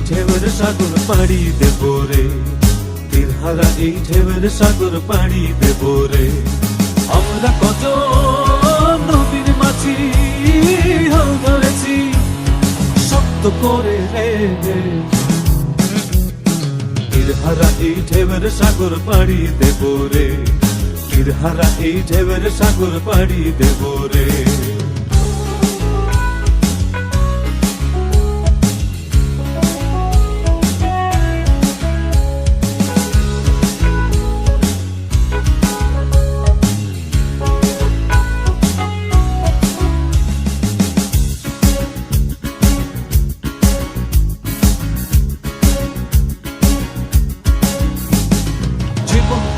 ঢেউয়ের সাগর পাড়ি দেব রে, তীরহারা এই ঢেউয়ের সাগর পাড়ি দেব রে। আমরা কত নদীর মাঝি হাল ধরেছি শক্ত করে রে, তীরহারা এই ঢেউয়ের সাগর পাড়ি দেব রে, তীরহারা এই ঢেউয়ের সাগর পাড়ি দেব রে।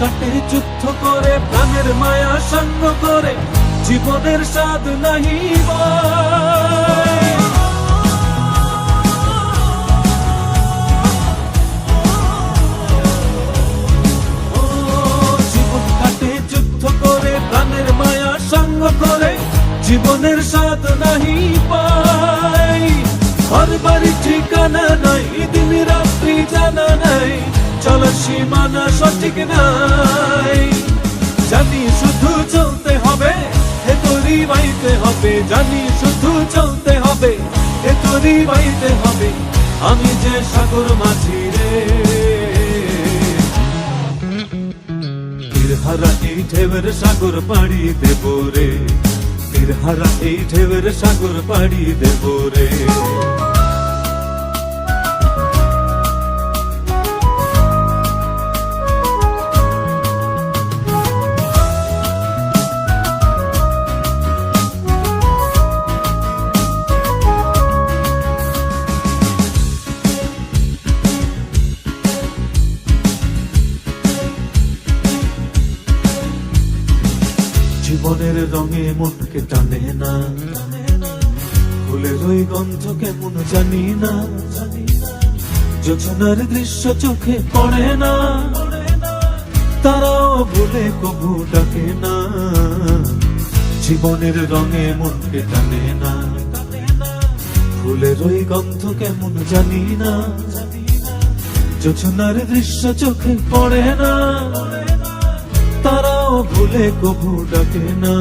কাটে যুদ্ধ করে প্রাণের মায়া সঙ্গ করে, জীবনের স্বাদ নাহি জীবন কাটে যুদ্ধ করে প্রাণের মায়া সঙ্গ করে, জীবনের স্বাদ নাহি পাই। ঘর বাড়ি ঠিকানা নাই, দিন রাত্রি জানা নাই, চলার সীমানা সঠিক নাই। জানি শুধু চলতে হবে, হে তোরি বাইতে হবে, জানি শুধু চলতে হবে, হে তোরি বাইতে হবে। আমি যে সাগর মাঝি রে, তীরহারা এই ঢেউয়ের সাগর পাড়ি দেব রে, তীরহারা এই ঢেউয়ের সাগর পাড়ি দেব রে। জীবনের রঙে মনকে টানে না, ফুলের ওই গন্ধ কেমন জানি না, যোজনার দৃশ্য চোখে পড়ে না, তারাও ভুলে কবু ডাকে না। জীবনের রঙে মনকে টানে না, ফুলের ওই গন্ধ কেমন জানি না, যোজনার দৃশ্য চোখে পড়ে না, তারাও ভুলে কবু ডাকে না।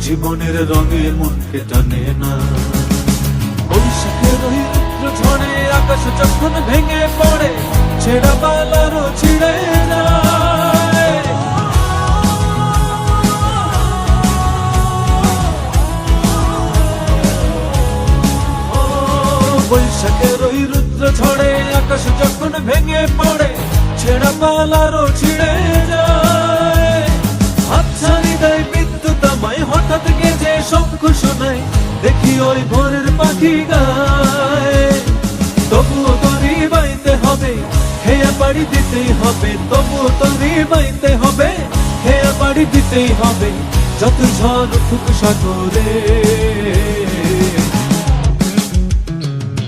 জীবনের রঙে মনকে টানে না। বৈশাখের ওই রুদ্র ঝড়ে আকাশ যখন ভেঙে পড়ে, ছেঁড়া পালারও ছিঁড়ে যায়। বৈশাখের ওই রুদ্র ঝড়ে আকাশ যখন ভেঙে পড়ে, ছেঁড়া পালারও ছিঁড়ে যায়। হাতছানি দেয় বিদ্যুৎ আমায়, হঠাৎ গেজে শঙ্খ শোনায়, দেখি ওই ভোরের পাখি গায়। তবুও তরি বাইতে হবে, হেয়া পাড়ি দিতেই হবে, তবুও তরি বাইতে হবে, হেয়া পাড়ি দিতেই হবে, যত ঝড় উঠুক সাগরে।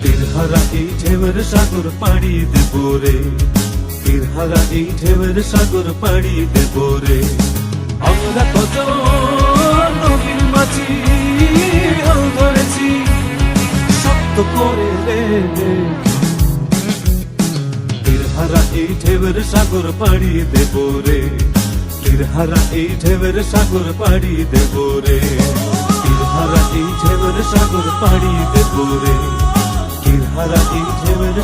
তীরহারা এই ঢেউয়ের সাগর পাড়ি দেব রে, তীরহারা এই ঢেউয়ের সাগর পাড়ি দেব রে। আমরা কত নদীর মাঝি হাল ধরেছি শক্ত করে রে, তীরহারা এই ঢেউয়ের সাগর পাড়ি দেব রে, তীরহারা এই ঢেউয়ের সাগর পাড়ি দেব রে, তীরহারা এই ঢেউয়ের সাগর পাড়ি দেব রে, তীরহারা এই ঢেউয়ের